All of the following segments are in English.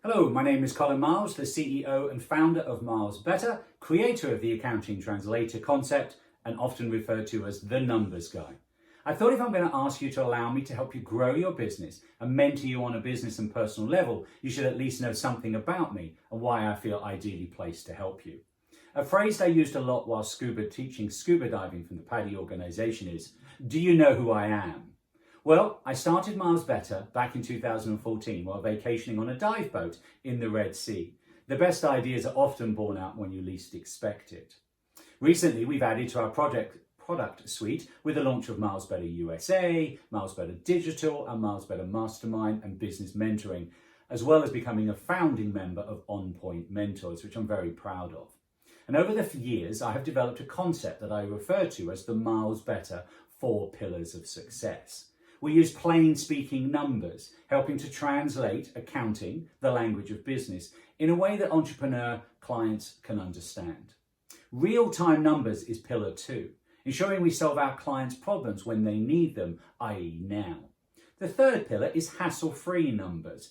Hello, my name is Colin Miles, the CEO and founder of Miles Better, creator of the accounting translator concept, and often referred to as the numbers guy. I thought if I'm going to ask you to allow me to help you grow your business and mentor you on a business and personal level, you should at least know something about me and why I feel ideally placed to help you. A phrase I used a lot while teaching scuba diving from the PADI organisation is, do you know who I am? Well, I started Miles Better back in 2014 while vacationing on a dive boat in the Red Sea. The best ideas are often born out when you least expect it. Recently, we've added to our product suite with the launch of Miles Better USA, Miles Better Digital, and Miles Better Mastermind and Business Mentoring, as well as becoming a founding member of On Point Mentors, which I'm very proud of. And over the years, I have developed a concept that I refer to as the Miles Better 4 Pillars of Success. We use plain speaking numbers, helping to translate accounting, the language of business, in a way that entrepreneur clients can understand. Real-time numbers is pillar 2, ensuring we solve our clients' problems when they need them, i.e. now. The third pillar is hassle-free numbers,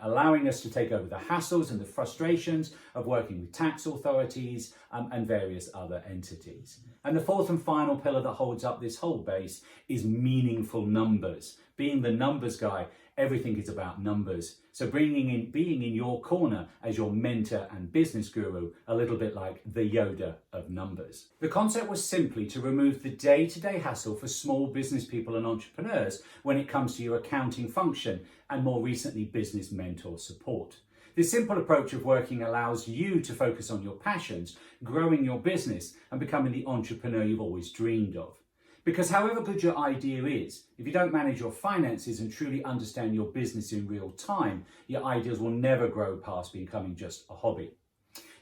allowing us to take over the hassles and the frustrations of working with tax authorities and various other entities. And the fourth and final pillar that holds up this whole base is meaningful numbers. Being the numbers guy, everything is about numbers. So being in your corner as your mentor and business guru, a little bit like the Yoda of numbers. The concept was simply to remove the day-to-day hassle for small business people and entrepreneurs when it comes to your accounting function and more recently business mentor support. This simple approach of working allows you to focus on your passions, growing your business and becoming the entrepreneur you've always dreamed of. Because however good your idea is, if you don't manage your finances and truly understand your business in real time, your ideas will never grow past becoming just a hobby.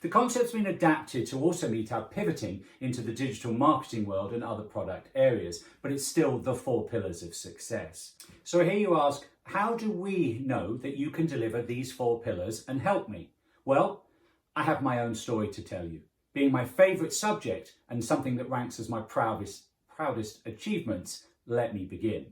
The concept's been adapted to also meet our pivoting into the digital marketing world and other product areas, but it's still the 4 pillars of success. So here you ask, how do we know that you can deliver these 4 pillars and help me? Well, I have my own story to tell you. Being my favourite subject and something that ranks as my proudest achievements, let me begin.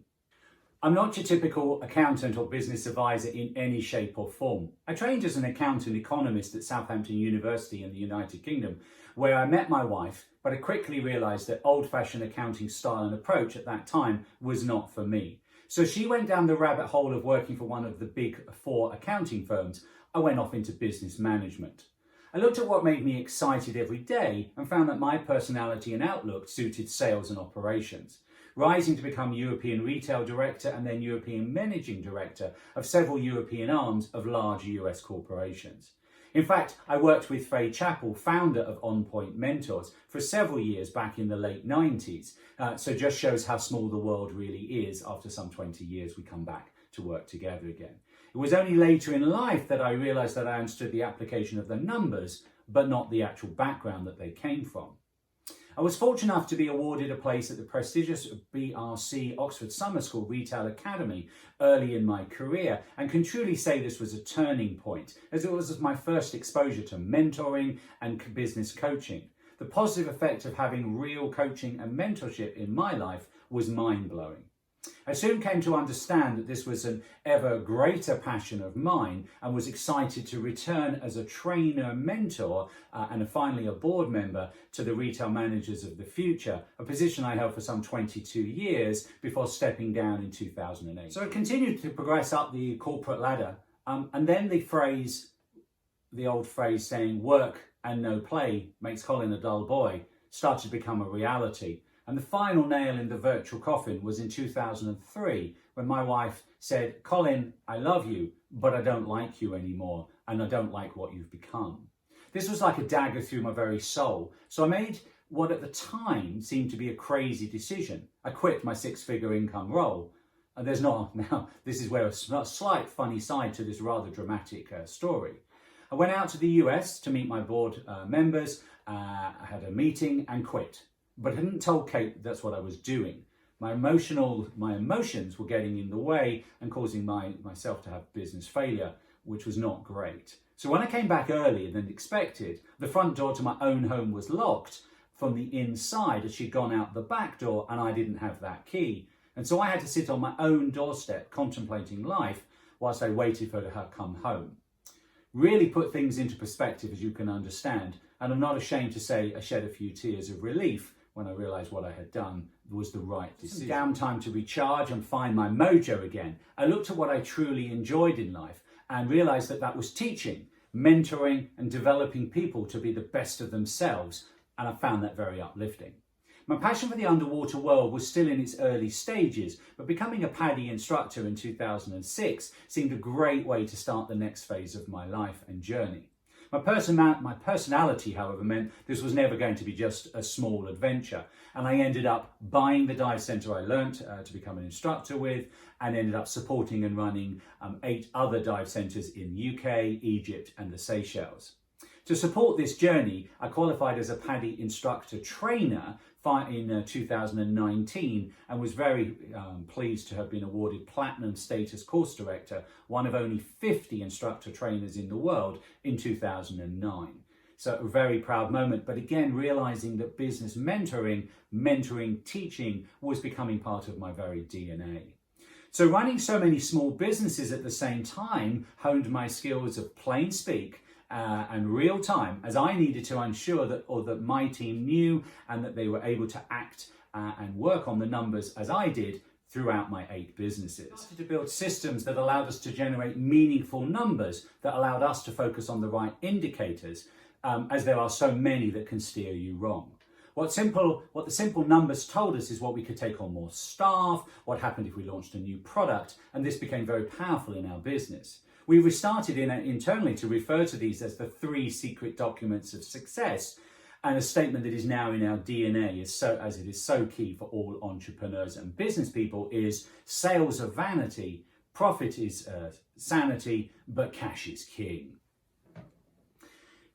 I'm not your typical accountant or business advisor in any shape or form. I trained as an accountant economist at Southampton University in the United Kingdom, where I met my wife, but I quickly realised that old-fashioned accounting style and approach at that time was not for me. So she went down the rabbit hole of working for one of the big 4 accounting firms. I went off into business management. I looked at what made me excited every day and found that my personality and outlook suited sales and operations. Rising to become European Retail Director and then European Managing Director of several European arms of large US corporations. In fact, I worked with Faye Chappell, founder of On Point Mentors, for several years back in the late 90s. So just shows how small the world really is. After some 20 years, we come back to work together again. It was only later in life that I realised that I understood the application of the numbers, but not the actual background that they came from. I was fortunate enough to be awarded a place at the prestigious BRC Oxford Summer School Retail Academy early in my career, and can truly say this was a turning point, as it was my first exposure to mentoring and business coaching. The positive effect of having real coaching and mentorship in my life was mind-blowing. I soon came to understand that this was an ever greater passion of mine and was excited to return as a trainer, mentor and finally a board member to the Retail Managers of the Future, a position I held for some 22 years before stepping down in 2008. So I continued to progress up the corporate ladder and then the old phrase saying work and no play makes Collin a dull boy started to become a reality. And the final nail in the virtual coffin was in 2003 when my wife said, Collin, I love you, but I don't like you anymore and I don't like what you've become. This was like a dagger through my very soul. So I made what at the time seemed to be a crazy decision. I quit my 6-figure income role. And this is where a slight funny side to this rather dramatic story. I went out to the US to meet my board members, I had a meeting and quit. But I hadn't told Kate that's what I was doing. My emotions were getting in the way and causing myself to have business failure, which was not great. So when I came back earlier than expected, the front door to my own home was locked from the inside as she'd gone out the back door and I didn't have that key. And so I had to sit on my own doorstep contemplating life whilst I waited for her to come home. really put things into perspective, as you can understand. And I'm not ashamed to say I shed a few tears of relief when I realised what I had done was the right decision. Downtime to recharge and find my mojo again. I looked at what I truly enjoyed in life and realised that that was teaching, mentoring and developing people to be the best of themselves, and I found that very uplifting. My passion for the underwater world was still in its early stages, but becoming a PADI instructor in 2006 seemed a great way to start the next phase of my life and journey. My personality, however, meant this was never going to be just a small adventure, and I ended up buying the dive centre I learnt to become an instructor with, and ended up supporting and running 8 other dive centres in UK, Egypt and the Seychelles. To support this journey, I qualified as a PADI instructor trainer in 2019 and was very pleased to have been awarded Platinum Status Course Director, one of only 50 instructor trainers in the world in 2009. So a very proud moment, but again, realising that business mentoring, teaching was becoming part of my very DNA. So running so many small businesses at the same time honed my skills of plain speak, and real time, as I needed to ensure that my team knew and that they were able to act and work on the numbers as I did throughout my 8 businesses. I started to build systems that allowed us to generate meaningful numbers that allowed us to focus on the right indicators, as there are so many that can steer you wrong. What the simple numbers told us is what we could take on more staff, what happened if we launched a new product, and this became very powerful in our business. We restarted internally to refer to these as the 3 secret documents of success, and a statement that is now in our DNA, as it is so key for all entrepreneurs and business people, is sales are vanity, profit is sanity, but cash is king.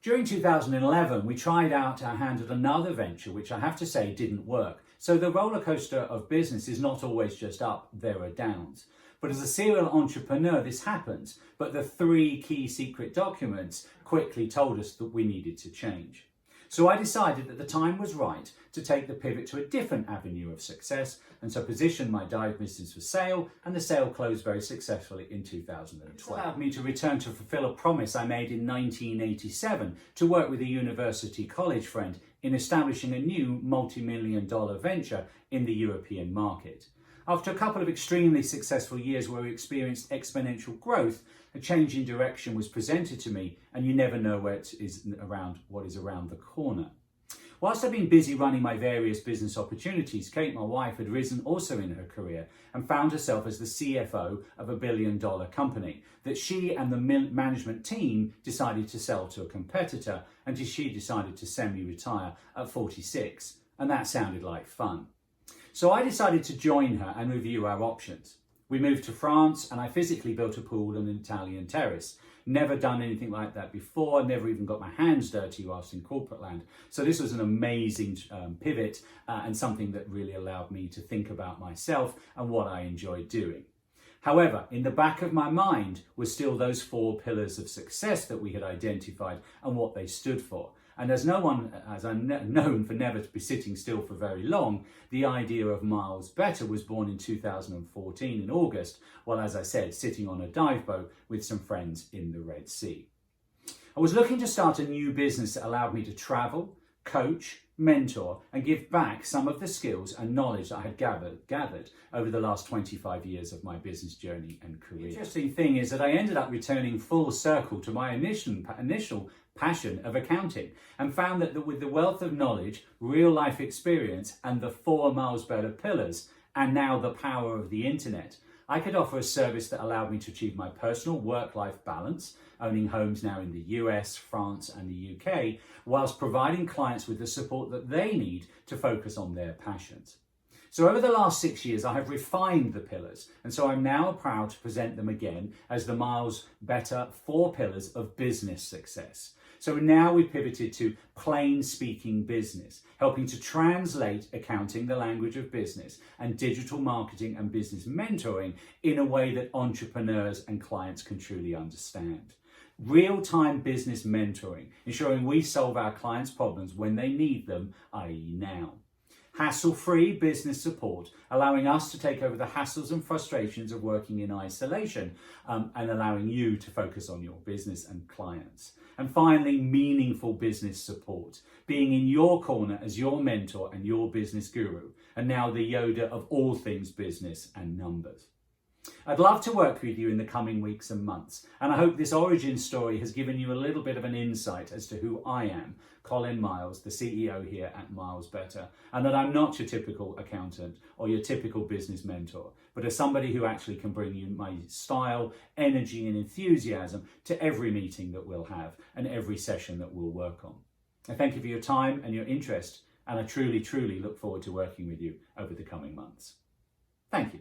During 2011, we tried out our hand at another venture, which I have to say didn't work. So the roller coaster of business is not always just up, there are downs. But as a serial entrepreneur, this happens. But the 3 key secret documents quickly told us that we needed to change. So I decided that the time was right to take the pivot to a different avenue of success, and so positioned my dive business for sale, and the sale closed very successfully in 2012. It allowed me to return to fulfill a promise I made in 1987 to work with a university college friend in establishing a new multi-million-dollar venture in the European market. After a couple of extremely successful years where we experienced exponential growth, a change in direction was presented to me, and you never know what is around the corner. Whilst I've been busy running my various business opportunities, Kate, my wife, had risen also in her career and found herself as the CFO of a billion-dollar company that she and the management team decided to sell to a competitor, and she decided to semi-retire at 46, and that sounded like fun. So I decided to join her and review our options. We moved to France and I physically built a pool and an Italian terrace. Never done anything like that before, never even got my hands dirty whilst in corporate land. So this was an amazing pivot and something that really allowed me to think about myself and what I enjoyed doing. However, in the back of my mind were still those 4 pillars of success that we had identified and what they stood for. And as I'm known for never to be sitting still for very long, the idea of Miles Better was born in 2014 in August, while, as I said, sitting on a dive boat with some friends in the Red Sea. I was looking to start a new business that allowed me to travel, coach, mentor, and give back some of the skills and knowledge that I had gathered over the last 25 years of my business journey and career. The interesting thing is that I ended up returning full circle to my initial passion of accounting, and found that with the wealth of knowledge, real life experience, and the 4 Miles Better pillars, and now the power of the internet, I could offer a service that allowed me to achieve my personal work-life balance, owning homes now in the US, France and the UK, whilst providing clients with the support that they need to focus on their passions. So over the last 6 years, I have refined the pillars, and so I'm now proud to present them again as the Miles Better 4 pillars of business success. So now we've pivoted to plain speaking business, helping to translate accounting, the language of business, and digital marketing and business mentoring in a way that entrepreneurs and clients can truly understand. Real-time business mentoring, ensuring we solve our clients' problems when they need them, i.e. now. hassle-free business support, allowing us to take over the hassles and frustrations of working in isolation, and allowing you to focus on your business and clients. And finally, meaningful business support, being in your corner as your mentor and your business guru, and now the Yoda of all things business and numbers. I'd love to work with you in the coming weeks and months, and I hope this origin story has given you a little bit of an insight as to who I am, Collin Miles, the CEO here at Miles Better, and that I'm not your typical accountant or your typical business mentor, but as somebody who actually can bring you my style, energy and enthusiasm to every meeting that we'll have and every session that we'll work on. I thank you for your time and your interest, and I truly, truly look forward to working with you over the coming months. Thank you.